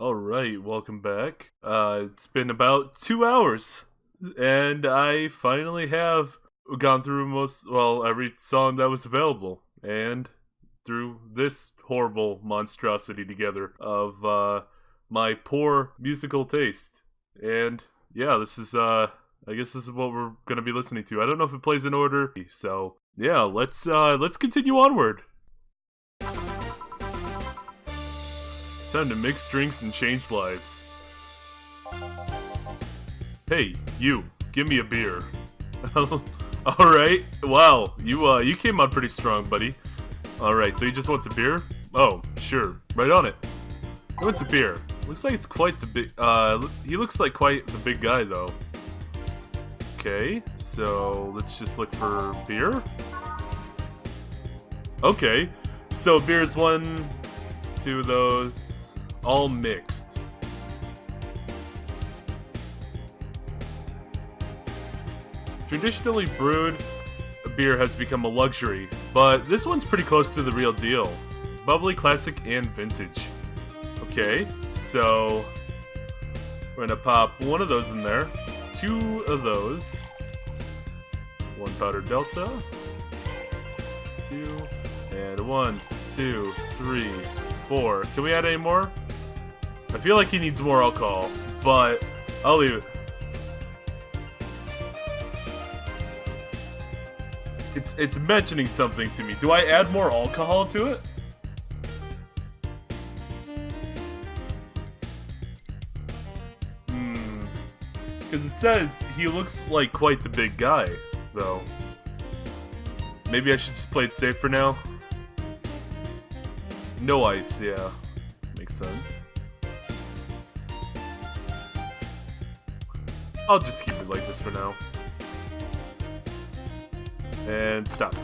Alright, welcome back. It's been about 2 hours, and I finally have gone through every song that was available, and through this horrible monstrosity together of, my poor musical taste. And, yeah, I guess this is what we're gonna be listening to. I don't know if it plays in order, so, yeah, let's continue onward. Time to mix drinks and change lives. Hey, you, give me a beer. Alright, wow, you came out pretty strong, buddy. Alright, so he just wants a beer? Oh, sure, right on it. He wants a beer. Looks like it's quite the big, he looks like quite the big guy, though. Okay, so let's just look for beer. Okay, so beer's 1, 2 of those. All mixed. Traditionally brewed, beer has become a luxury, but this one's pretty close to the real deal. Bubbly, classic, and vintage. Okay, so we're gonna pop 1 of those in there, 2 of those, 1 powdered delta, 2, and 1, 2, 3, 4. Can we add any more? I feel like he needs more alcohol, but I'll leave it. It's mentioning something to me. Do I add more alcohol to it? Because it says he looks like quite the big guy, though. Maybe I should just play it safe for now. No ice, yeah. Makes sense. I'll just keep it like this for now. And stop.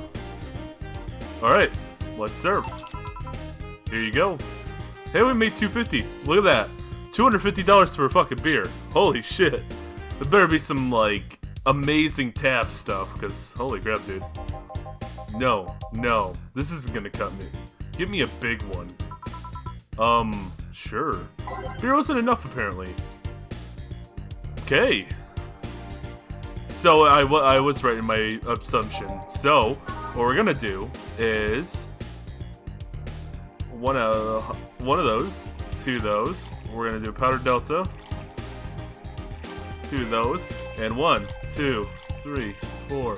Alright, let's serve. Here you go. Hey, we made $250. Look at that. $250 for a fucking beer. Holy shit. There better be some, like, amazing tap stuff, because holy crap, dude. No. This isn't gonna cut me. Give me a big one. Sure. Beer wasn't enough, apparently. Okay. So I was right in my assumption. So what we're gonna do is one of those, 2 of those. We're gonna do a powdered delta, 2 of those, and 1, 2, 3, 4,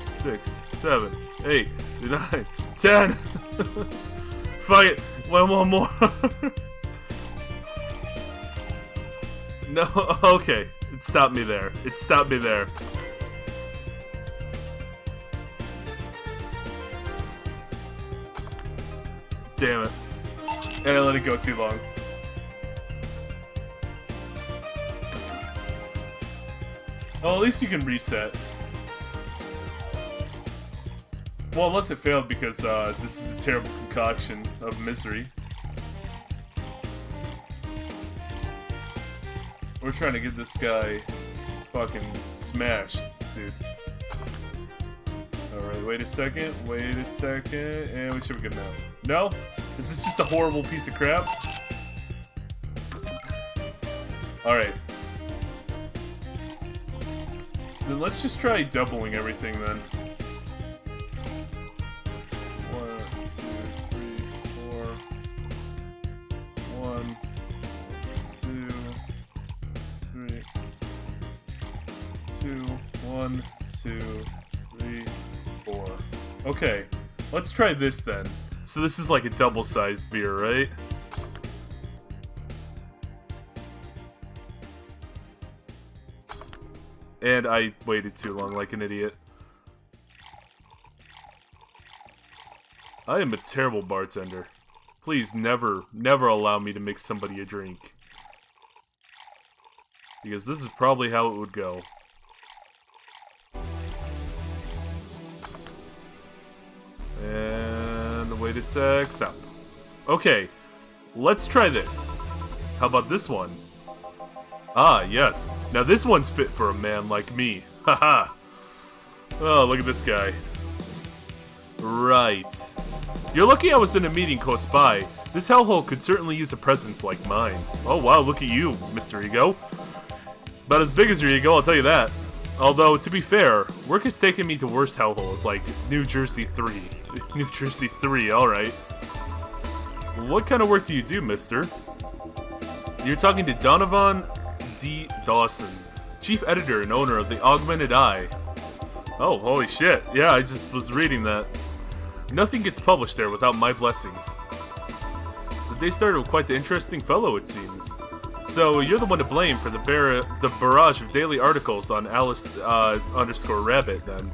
6, 7, 8, 9, 10. Fuck it. One more. No, okay. It stopped me there. Damn it. And I let it go too long. Oh, at least you can reset. Well, unless it failed because this is a terrible concoction of misery. We're trying to get this guy fucking smashed, dude. Alright, wait a second, and we should be good now. No? Is this just a horrible piece of crap? Alright. Then let's just try doubling everything then. 1, 2, 3, 4. 1, 2, 3, 2, 1, 2, 3, 4. Okay, let's try this then. So this is like a double-sized beer, right? And I waited too long like an idiot. I am a terrible bartender. Please never allow me to make somebody a drink. Because this is probably how it would go. And wait a sec, stop. Okay, let's try this. How about this one? Ah, yes. Now this one's fit for a man like me. Haha. Oh, look at this guy. Right. You're lucky I was in a meeting close by. This hellhole could certainly use a presence like mine. Oh wow, look at you, Mr. Ego. About as big as your ego, I'll tell you that. Although, to be fair, work has taken me to worse hellholes like New Jersey 3. New Jersey 3, alright. What kind of work do you do, mister? You're talking to Donovan D. Dawson, chief editor and owner of the Augmented Eye. Oh, holy shit. Yeah, I just was reading that. Nothing gets published there without my blessings. The day started with quite the interesting fellow, it seems. So, you're the one to blame for the barrage of daily articles on Alice _Rabbit, then.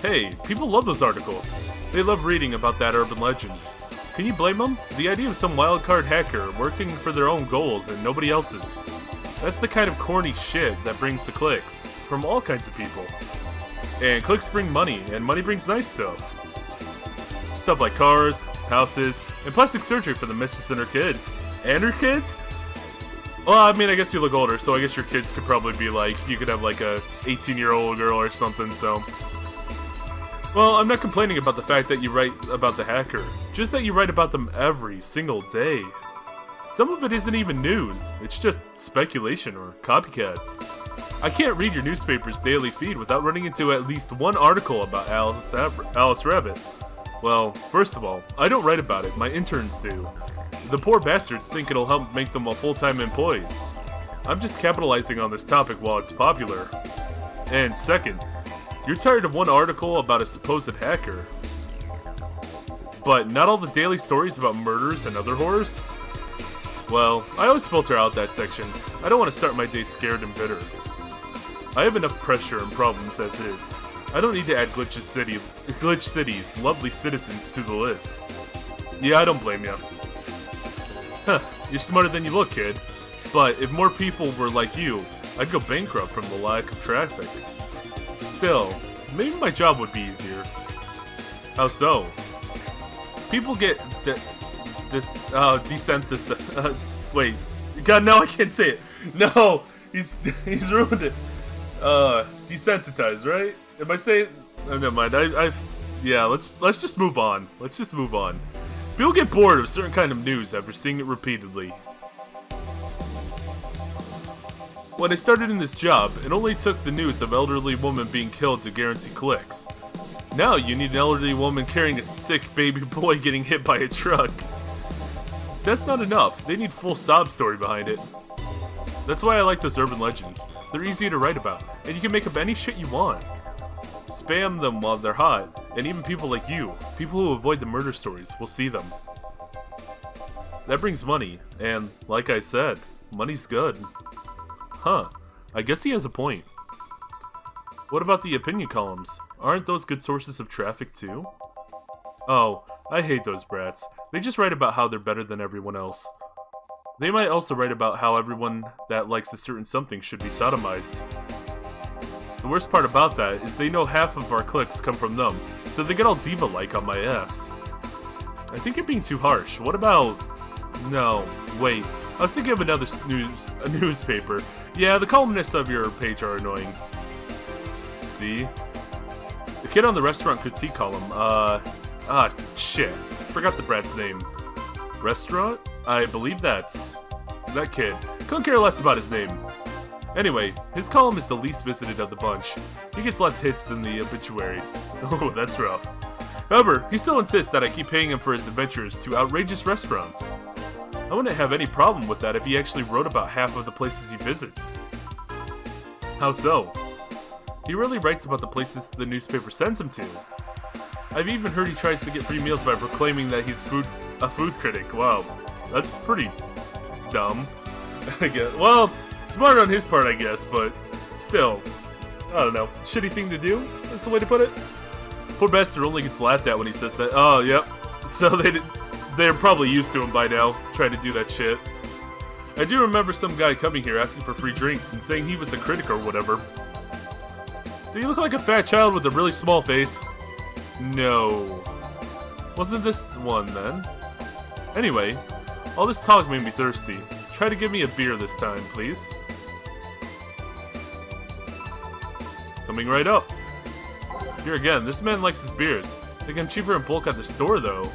Hey, people love those articles. They love reading about that urban legend. Can you blame them? The idea of some wildcard hacker working for their own goals and nobody else's. That's the kind of corny shit that brings the clicks. From all kinds of people. And clicks bring money, and money brings nice stuff. Stuff like cars, houses, and plastic surgery for the missus and her kids. And her kids? Well, I mean, I guess you look older, so I guess your kids could probably be like, you could have like a 18-year-old girl or something, so... Well, I'm not complaining about the fact that you write about the hacker, just that you write about them every single day. Some of it isn't even news, it's just speculation or copycats. I can't read your newspaper's daily feed without running into at least one article about Alice Rabbit. Well, first of all, I don't write about it, my interns do. The poor bastards think it'll help make them full-time employees. I'm just capitalizing on this topic while it's popular. And second, you're tired of one article about a supposed hacker. But not all the daily stories about murders and other horrors? Well, I always filter out that section. I don't want to start my day scared and bitter. I have enough pressure and problems as it is. I don't need to add Glitch City's lovely citizens to the list. Yeah, I don't blame you. Huh, you're smarter than you look, kid. But if more people were like you, I'd go bankrupt from the lack of traffic. Still, maybe my job would be easier. How so? People get wait. God, no, I can't say it. No, he's ruined it. Desensitized, right? Am I saying? Oh, never mind. Yeah. Let's just move on. Let's just move on. People get bored of certain kind of news after seeing it repeatedly. When I started in this job, it only took the news of elderly woman being killed to guarantee clicks. Now you need an elderly woman carrying a sick baby boy getting hit by a truck. That's not enough. They need full sob story behind it. That's why I like those urban legends. They're easy to write about, and you can make up any shit you want. Spam them while they're hot, and even people like you, people who avoid the murder stories, will see them. That brings money, and like I said, money's good. Huh, I guess he has a point. What about the opinion columns? Aren't those good sources of traffic too? Oh, I hate those brats. They just write about how they're better than everyone else. They might also write about how everyone that likes a certain something should be sodomized. The worst part about that is they know half of our clicks come from them, so they get all diva-like on my ass. I think you're being too harsh. What about... No, wait. I was thinking of another newspaper. Yeah, the columnists of your page are annoying. See? The kid on the restaurant critique column, shit. Forgot the brat's name. Restaurant? I believe that's... that kid. Couldn't care less about his name. Anyway, his column is the least visited of the bunch. He gets less hits than the obituaries. Oh, that's rough. However, he still insists that I keep paying him for his adventures to outrageous restaurants. I wouldn't have any problem with that if he actually wrote about half of the places he visits. How so? He rarely writes about the places the newspaper sends him to. I've even heard he tries to get free meals by proclaiming that he's a food critic. Wow, that's pretty dumb, I guess. Well, smart on his part, I guess, but still, I don't know. Shitty thing to do? That's the way to put it. Poor bastard only gets laughed at when he says that. Oh, yep. So they're probably used to him by now, trying to do that shit. I do remember some guy coming here asking for free drinks and saying he was a critic or whatever. Do you look like a fat child with a really small face? No. Wasn't this one, then? Anyway, all this talk made me thirsty. Try to give me a beer this time, please. Coming right up. Here again, this man likes his beers. They get cheaper in bulk at the store, though.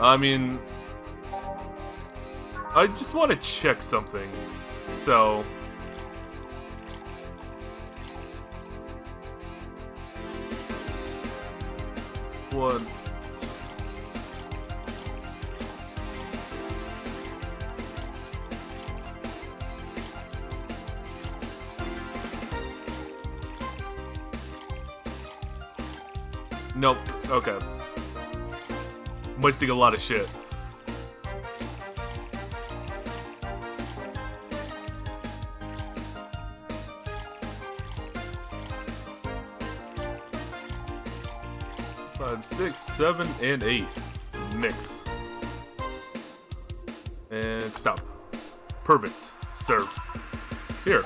I mean, I just want to check something. So, one. Nope. Okay. I'm wasting a lot of shit. Five, 6, 7, and 8. Mix. And stop. Perfect. Serve. Here.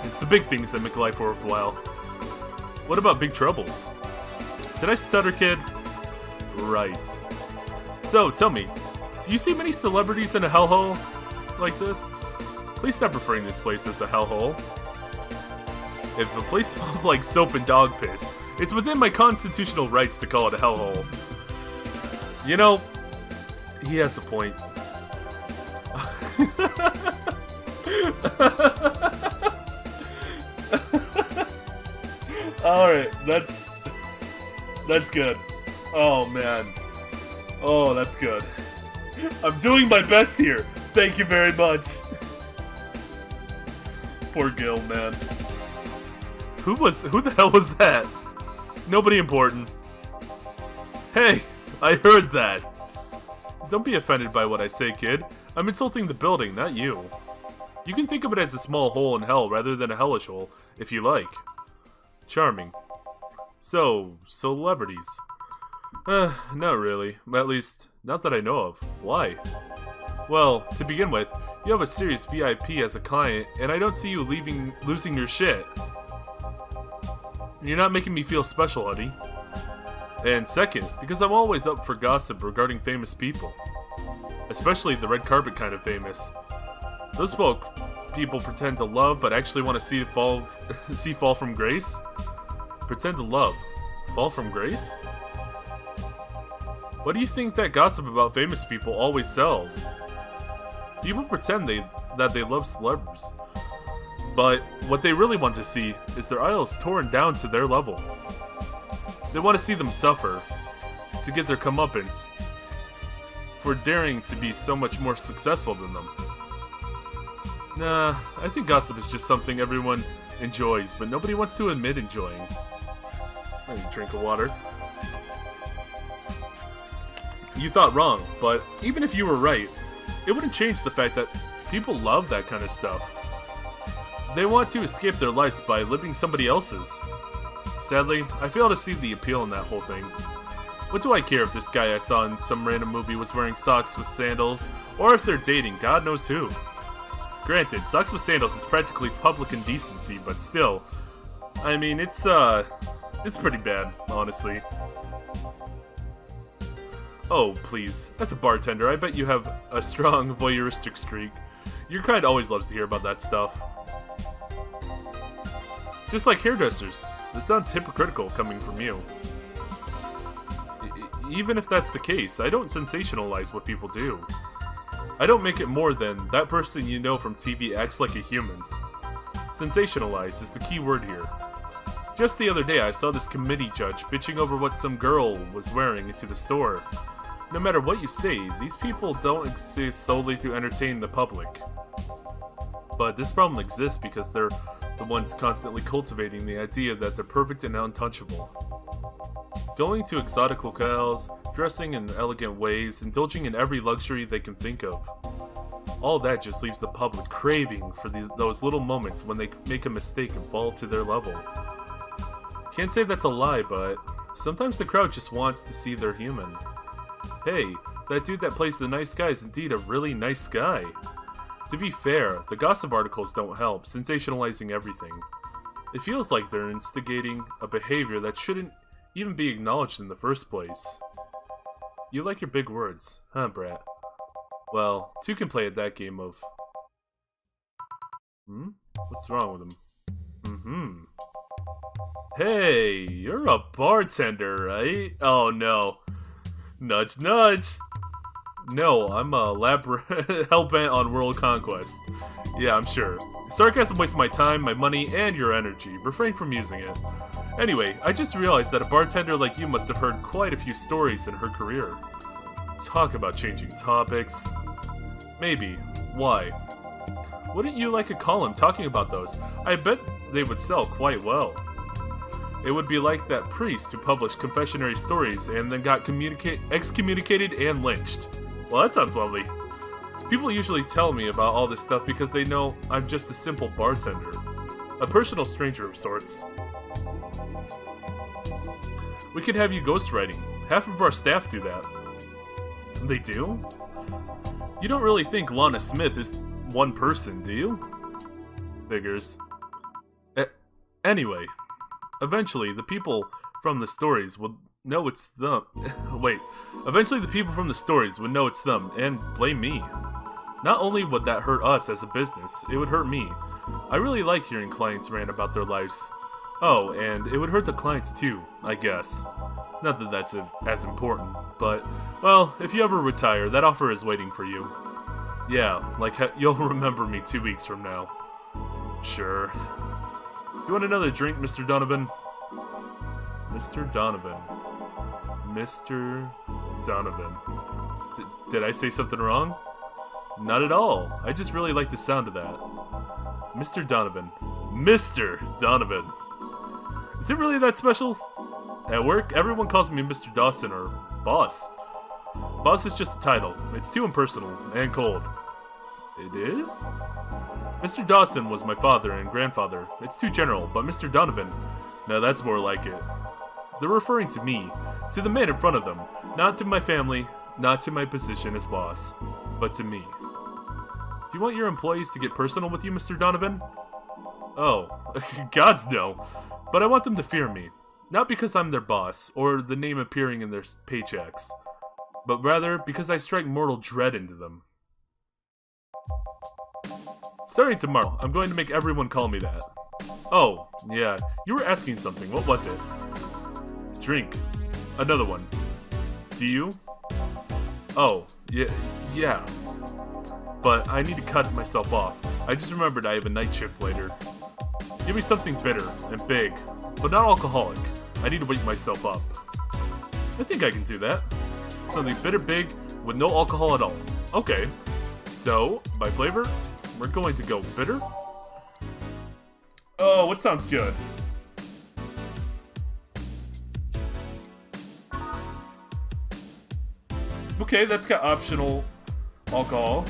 It's the big things that make life worthwhile. What about big troubles? Did I stutter, kid? Right. So, tell me, do you see many celebrities in a hellhole like this? Please stop referring to this place as a hellhole. If a place smells like soap and dog piss, it's within my constitutional rights to call it a hellhole. You know, he has a point. Alright, that's good. Oh, man. Oh, that's good. I'm doing my best here. Thank you very much. Poor Gil, man. Who the hell was that? Nobody important. Hey, I heard that. Don't be offended by what I say, kid. I'm insulting the building, not you. You can think of it as a small hole in hell rather than a hellish hole, if you like. Charming. So, celebrities. Not really. At least, not that I know of. Why? Well, to begin with, you have a serious VIP as a client, and I don't see you losing your shit. You're not making me feel special, honey. And second, because I'm always up for gossip regarding famous people. Especially the red carpet kind of famous. Those people pretend to love, but actually want to see fall from grace? Pretend to love. Fall from grace? What do you think that gossip about famous people always sells? People pretend that they love celebs, but what they really want to see is their idols torn down to their level. They want to see them suffer, to get their comeuppance, for daring to be so much more successful than them. Nah, I think gossip is just something everyone enjoys, but nobody wants to admit enjoying. I need a drink of water. You thought wrong, but even if you were right, it wouldn't change the fact that people love that kind of stuff. They want to escape their lives by living somebody else's. Sadly, I fail to see the appeal in that whole thing. What do I care if this guy I saw in some random movie was wearing socks with sandals, or if they're dating God knows who? Granted, socks with sandals is practically public indecency, but still, I mean, it's pretty bad, honestly. Oh, please. As a bartender, I bet you have a strong voyeuristic streak. Your kind always loves to hear about that stuff. Just like hairdressers. This sounds hypocritical coming from you. Even if that's the case, I don't sensationalize what people do. I don't make it more than that person you know from TV acts like a human. Sensationalize is the key word here. Just the other day, I saw this committee judge bitching over what some girl was wearing into the store. No matter what you say, these people don't exist solely to entertain the public. But this problem exists because they're the ones constantly cultivating the idea that they're perfect and untouchable. Going to exotic locales, dressing in elegant ways, indulging in every luxury they can think of. All that just leaves the public craving for those little moments when they make a mistake and fall to their level. Can't say that's a lie, but sometimes the crowd just wants to see they're human. Hey, that dude that plays the nice guy is indeed a really nice guy. To be fair, the gossip articles don't help, sensationalizing everything. It feels like they're instigating a behavior that shouldn't even be acknowledged in the first place. You like your big words, huh, brat? Well, two can play at that game of... What's wrong with him? Hey, you're a bartender, right? Oh no. Nudge, nudge. No, I'm a hellbent on world conquest. Yeah, I'm sure. Sarcasm wastes my time, my money, and your energy. Refrain from using it. Anyway, I just realized that a bartender like you must have heard quite a few stories in her career. Talk about changing topics. Maybe. Why? Wouldn't you like a column talking about those? I bet they would sell quite well. It would be like that priest who published confessionary stories and then got excommunicated and lynched. Well, that sounds lovely. People usually tell me about all this stuff because they know I'm just a simple bartender. A personal stranger of sorts. We could have you ghostwriting. Half of our staff do that. They do? You don't really think Lana Smith is one person, do you? Figures. Anyway, eventually the people from the stories would know it's them. Wait. Eventually the people from the stories would know it's them and blame me. Not only would that hurt us as a business, it would hurt me. I really like hearing clients rant about their lives. Oh, and it would hurt the clients too, I guess. Not that that's as important, but, well, if you ever retire, that offer is waiting for you. Yeah, like you'll remember me 2 weeks from now. Sure. You want another drink, Mr. Donovan? Mr. Donovan. Mr. Donovan. Did I say something wrong? Not at all. I just really like the sound of that. Mr. Donovan. Mr. Donovan. Is it really that special? At work, everyone calls me Mr. Dawson or Boss. Boss is just a title. It's too impersonal and cold. It is? Mr. Dawson was my father and grandfather. It's too general, but Mr. Donovan, now that's more like it. They're referring to me, to the man in front of them, not to my family, not to my position as boss, but to me. Do you want your employees to get personal with you, Mr. Donovan? Oh, gods no. But I want them to fear me. Not because I'm their boss, or the name appearing in their paychecks, but rather because I strike mortal dread into them. Starting tomorrow, I'm going to make everyone call me that. Oh, yeah, you were asking something. What was it? Drink. Another one. Do you? Oh, yeah. But I need to cut myself off. I just remembered I have a night shift later. Give me something bitter and big, but not alcoholic. I need to wake myself up. I think I can do that. Something bitter big with no alcohol at all. Okay. So, by flavor, we're going to go bitter. Oh, what sounds good? Okay, that's got optional alcohol.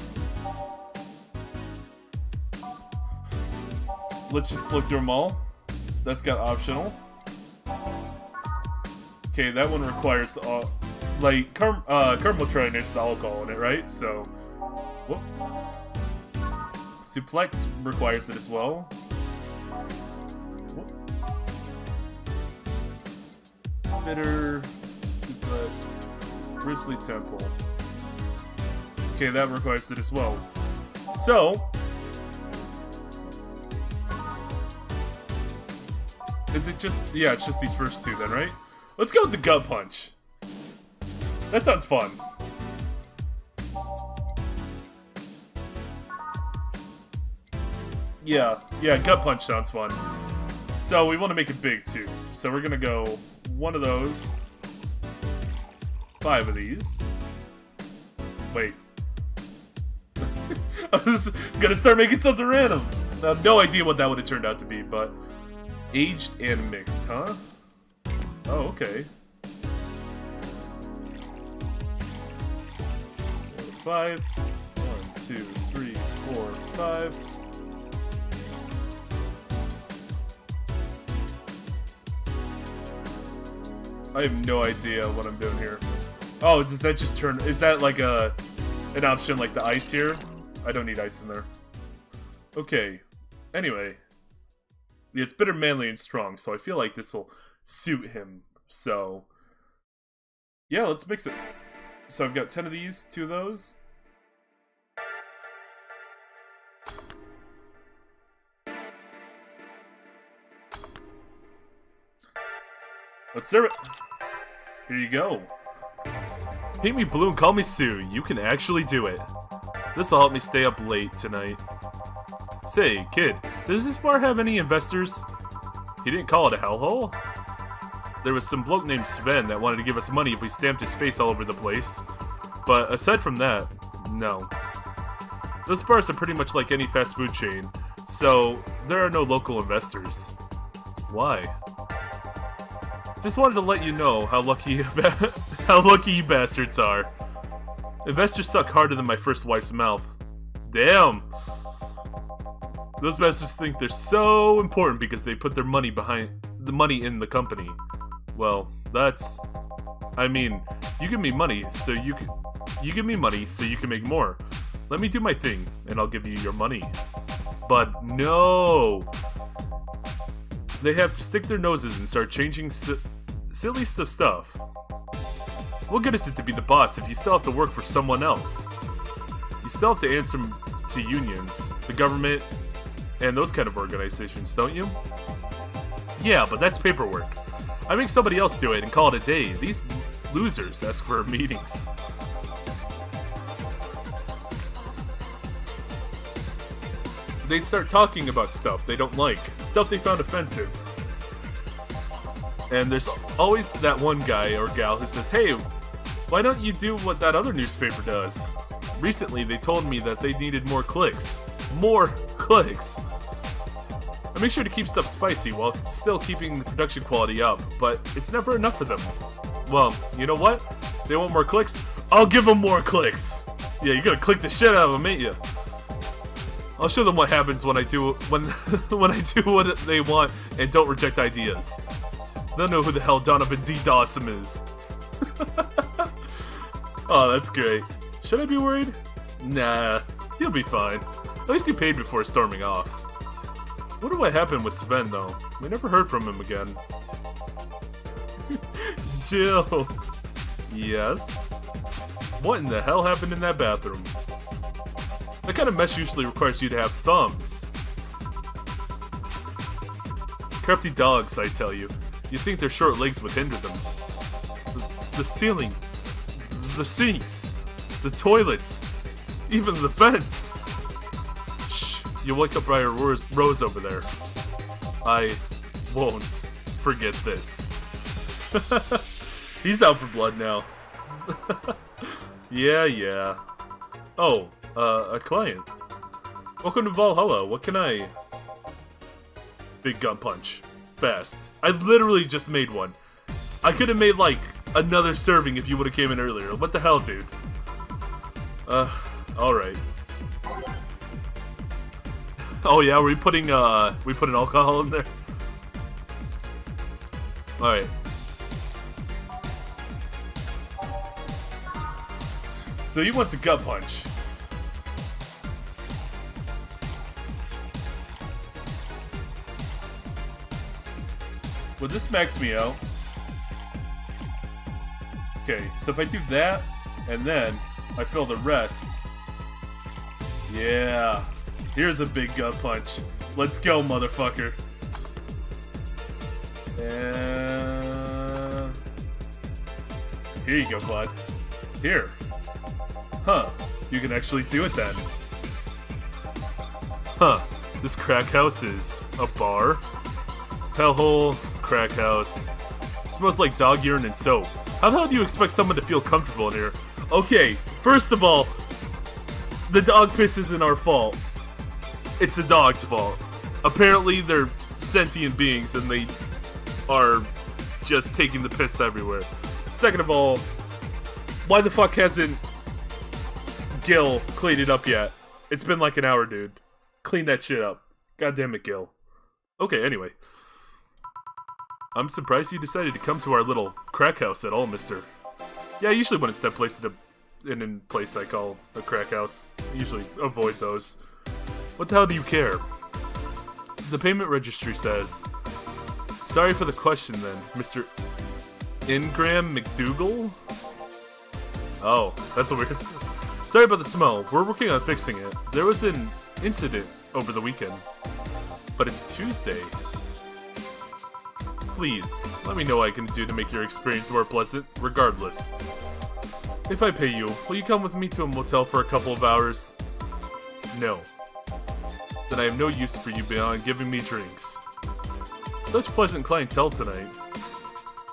Let's just look through them all. That's got optional. Okay, that one requires like caramel trying is the alcohol in it, right? So, whoop. Suplex requires it as well. Whoop. Bitter, suplex, Grizzly Temple. Okay, that requires it as well. So, is it just, yeah, it's just these first two then, right? Let's go with the gut punch. That sounds fun. Yeah, gut punch sounds fun. So we want to make it big too. So we're gonna go one of those, 5 of these. Wait. I was gonna start making something random. I have no idea what that would have turned out to be, but aged and mixed, huh? Oh, okay. 5. 1, 2, 3, 4, 5. I have no idea what I'm doing here. Oh, does that just turn... Is that like an option like the ice here? I don't need ice in there. Okay. Anyway. Yeah, it's bitter, manly, and strong, so I feel like this will suit him. So, yeah, let's mix it. So I've got 10 of these, 2 of those. Let's serve it. Here you go. Paint me blue and call me Sue. You can actually do it. This'll help me stay up late tonight. Say, kid, does this bar have any investors? He didn't call it a hellhole? There was some bloke named Sven that wanted to give us money if we stamped his face all over the place. But aside from that, no. Those bars are pretty much like any fast food chain, so there are no local investors. Why? Just wanted to let you know how lucky you bastards are. Investors suck harder than my first wife's mouth. Damn! Those bastards think they're so important because they put their money behind the money in the company. Well, that's... I mean, you give me money so you can make more. Let me do my thing, and I'll give you your money. But no! They have to stick their noses and start changing silly stuff. What good is it to be the boss if you still have to work for someone else? You still have to answer to unions, the government, and those kind of organizations, don't you? Yeah, but that's paperwork. I make somebody else do it and call it a day. These losers ask for meetings. They'd start talking about stuff they don't like, stuff they found offensive. And there's always that one guy or gal who says, hey, why don't you do what that other newspaper does? Recently, they told me that they needed more clicks. More clicks! I make sure to keep stuff spicy while still keeping the production quality up, but it's never enough for them. Well, you know what? They want more clicks? I'll give them more clicks! Yeah, you're gonna click the shit out of them, ain't you? I'll show them what happens when I do when I do what they want and don't reject ideas. They'll know who the hell Donovan D. Dawson is. Oh, that's great. Should I be worried? Nah, he'll be fine. At least he paid before storming off. Wonder what happened with Sven, though. We never heard from him again. Jill. Yes? What in the hell happened in that bathroom? That kind of mess usually requires you to have thumbs. Crafty dogs, I tell you. You think their short legs would hinder them. The ceiling, the sinks, the toilets, even the vents. Shh, you'll wake up Briar Rose over there. I won't forget this. He's out for blood now. Yeah. Oh, a client. Welcome to Valhalla. What can I... Big gun punch. Fast. I literally just made one. I could have made, like, another serving if you would have came in earlier. What the hell, dude? Alright. Oh yeah, we putting alcohol in there? Alright. So he wants a gut punch. Will this max me out? Okay, so if I do that, and then I fill the rest. Yeah. Here's a big gut punch. Let's go, motherfucker. And... here you go, bud. Here. Huh. You can actually do it then. Huh. This crack house is a bar? Hellhole, crack house. Smells like dog urine and soap. How the hell do you expect someone to feel comfortable in here? Okay, first of all, the dog piss isn't our fault. It's the dog's fault. Apparently they're sentient beings and they are just taking the piss everywhere. Second of all, why the fuck hasn't Gil cleaned it up yet? It's been like an hour, dude. Clean that shit up. God damn it, Gil. Okay, anyway. I'm surprised you decided to come to our little crack house at all, mister. Yeah, I usually wouldn't step in a place I call a crack house. I usually avoid those. What the hell do you care? The payment registry says, sorry for the question then, Mr. Ingram McDougal? Oh, that's weird. Sorry about the smell. We're working on fixing it. There was an incident over the weekend. But it's Tuesday. Please, let me know what I can do to make your experience more pleasant, regardless. If I pay you, will you come with me to a motel for a couple of hours? No. Then I have no use for you beyond giving me drinks. Such pleasant clientele tonight.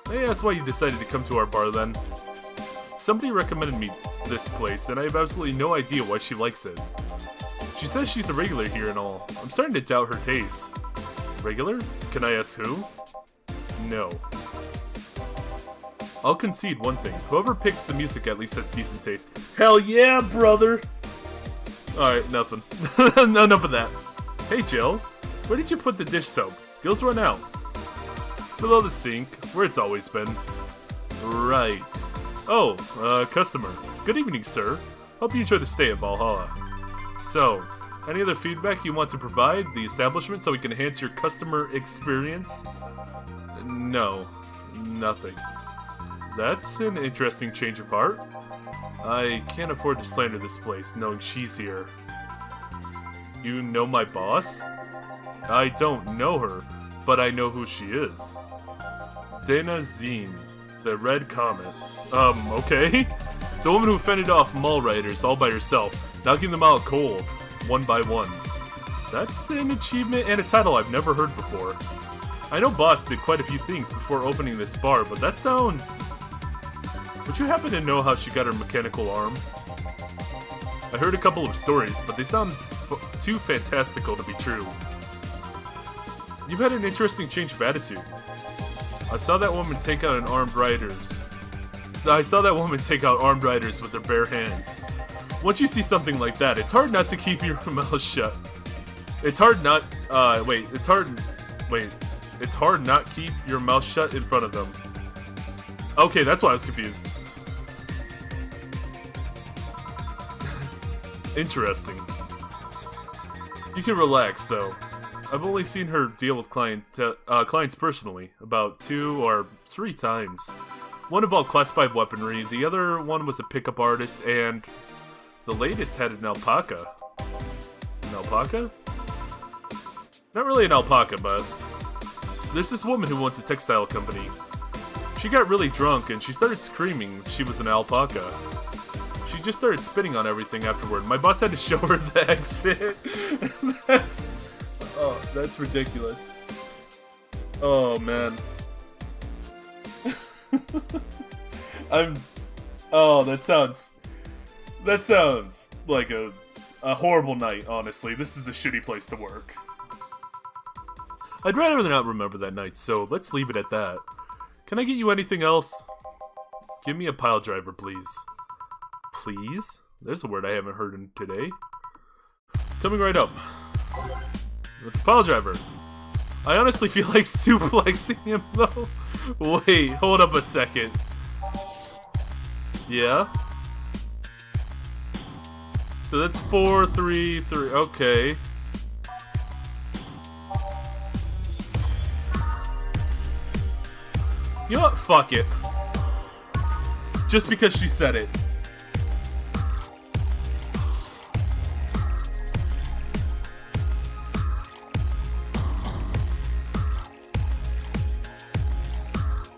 May I ask why you decided to come to our bar then? Somebody recommended me this place, and I have absolutely no idea why she likes it. She says she's a regular here and all. I'm starting to doubt her taste. Regular? Can I ask who? No. I'll concede one thing. Whoever picks the music at least has decent taste. Hell yeah, brother! Alright, nothing. Enough of that. Hey, Jill. Where did you put the dish soap? Gills run out. Below the sink, where it's always been. Right. Oh, customer. Good evening, sir. Hope you enjoy the stay at Valhalla. So, any other feedback you want to provide the establishment so we can enhance your customer experience? No. Nothing. That's an interesting change of heart. I can't afford to slander this place, knowing she's here. You know my boss? I don't know her, but I know who she is. Dana Zine, the Red Comet. Okay. The woman who fended off mall riders all by herself, knocking them out cold, one by one. That's an achievement and a title I've never heard before. I know Boss did quite a few things before opening this bar, but that sounds... Would you happen to know how she got her mechanical arm? I heard a couple of stories, but they sound too fantastical to be true. You've had an interesting change of attitude. I saw that woman take out armed riders with their bare hands. Once you see something like that, it's hard not to keep your mouth shut. It's hard not keep your mouth shut in front of them. Okay, that's why I was confused. Interesting. You can relax, though. I've only seen her deal with clients personally, about 2 or 3 times. One involved classified weaponry, the other one was a pickup artist, and the latest had an alpaca. An alpaca? Not really an alpaca, but there's this woman who owns a textile company. She got really drunk and she started screaming she was an alpaca. She just started spitting on everything afterward. My boss had to show her the exit. That's ridiculous. Oh man. That sounds like a horrible night, honestly. This is a shitty place to work. I'd rather not remember that night, so let's leave it at that. Can I get you anything else? Give me a pile driver, please. Please? There's a word I haven't heard in today. Coming right up. It's a pile driver. I honestly feel like suplexing him, though. Wait, hold up a second. Yeah? So that's 4, 3, 3. Okay. You know what? Fuck it. Just because she said it.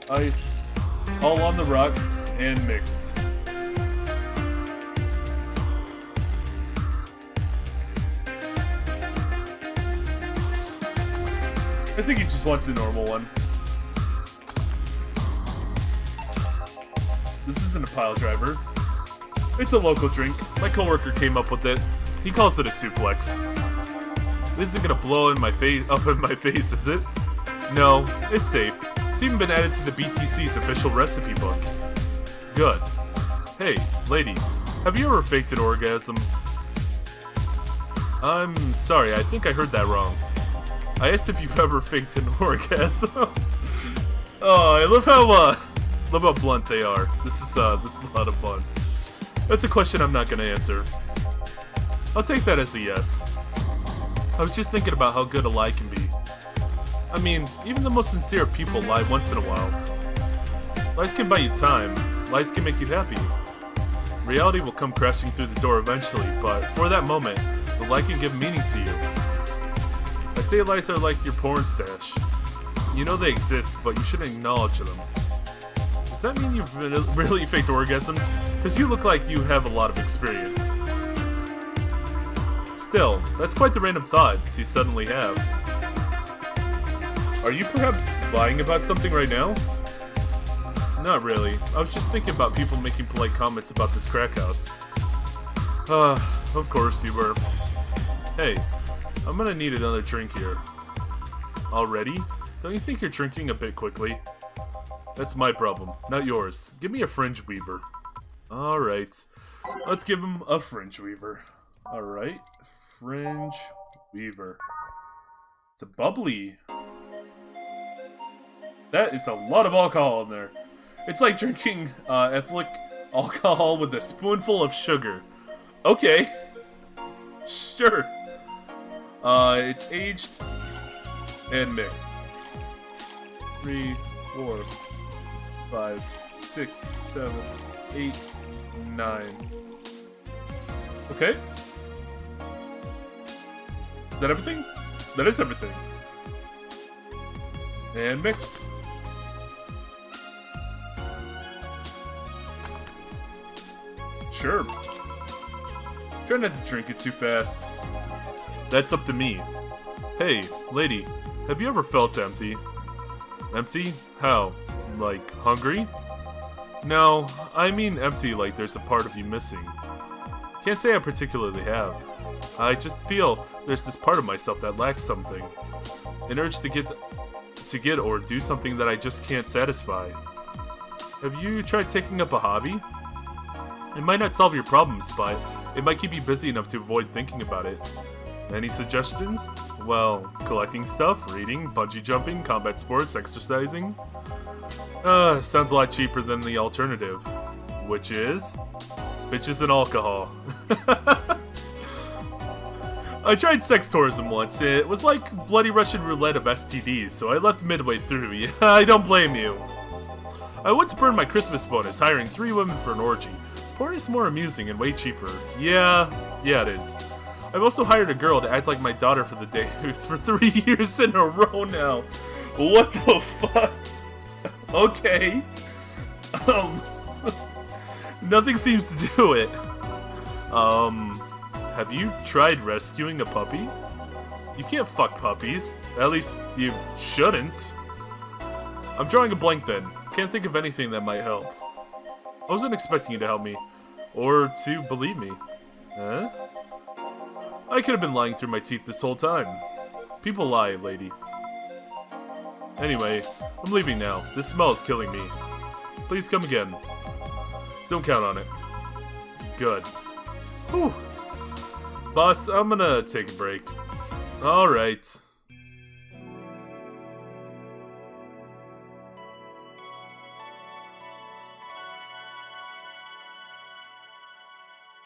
Ice. All on the rocks and mixed. I think he just wants a normal one. This isn't a pile driver. It's a local drink. My coworker came up with it. He calls it a suplex. This isn't gonna blow up in my face, is it? No, it's safe. It's even been added to the BTC's official recipe book. Good. Hey, lady, have you ever faked an orgasm? I'm sorry, I think I heard that wrong. I asked if you've ever faked an orgasm. Oh, I love how blunt they are. This is a lot of fun. That's a question I'm not gonna answer. I'll take that as a yes. I was just thinking about how good a lie can be. I mean, even the most sincere people lie once in a while. Lies can buy you time. Lies can make you happy. Reality will come crashing through the door eventually, but for that moment, the lie can give meaning to you. I say lies are like your porn stash. You know they exist, but you shouldn't acknowledge them. Does that mean you've really faked orgasms? Because you look like you have a lot of experience. Still, that's quite the random thought to suddenly have. Are you perhaps lying about something right now? Not really. I was just thinking about people making polite comments about this crack house. Of course you were. Hey, I'm gonna need another drink here. Already? Don't you think you're drinking a bit quickly? That's my problem, not yours. Give me a fringe weaver. Alright. Let's give him a fringe weaver. Alright. Fringe weaver. It's a bubbly. That is a lot of alcohol in there. It's like drinking ethylene alcohol with a spoonful of sugar. Okay. Sure. It's aged and mixed. 3, 4, 5, 6, 7, 8, 9. Okay. Is that everything? That is everything. And mix. Sure. Try not to drink it too fast. That's up to me. Hey, lady, have you ever felt empty? Empty? How? Like, hungry? No, I mean empty like there's a part of you missing. Can't say I particularly have. I just feel there's this part of myself that lacks something. An urge to get or do something that I just can't satisfy. Have you tried taking up a hobby? It might not solve your problems, but it might keep you busy enough to avoid thinking about it. Any suggestions? Well, collecting stuff, reading, bungee jumping, combat sports, exercising. Sounds a lot cheaper than the alternative. Which is? Bitches and alcohol. I tried sex tourism once. It was like bloody Russian roulette of STDs, so I left midway through. Yeah, I don't blame you. I once burned my Christmas bonus hiring 3 women for an orgy. Porn is more amusing and way cheaper. Yeah, it is. I've also hired a girl to act like my daughter for the day for 3 years in a row now. What the fuck? Okay. Nothing seems to do it. Have you tried rescuing a puppy? You can't fuck puppies. At least you shouldn't. I'm drawing a blank then. Can't think of anything that might help. I wasn't expecting you to help me. Or to believe me. Huh? I could have been lying through my teeth this whole time. People lie, lady. Anyway, I'm leaving now. This smell is killing me. Please come again. Don't count on it. Good. Whew. Boss, I'm gonna take a break. Alright.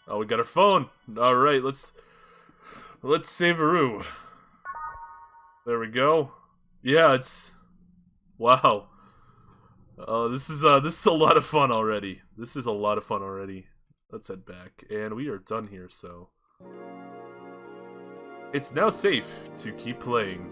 Oh, we got our phone. Alright, let's save-a-roo. There we go. Yeah, it's... Wow. This is a lot of fun already. Let's head back. And we are done here, so... It's now safe to keep playing.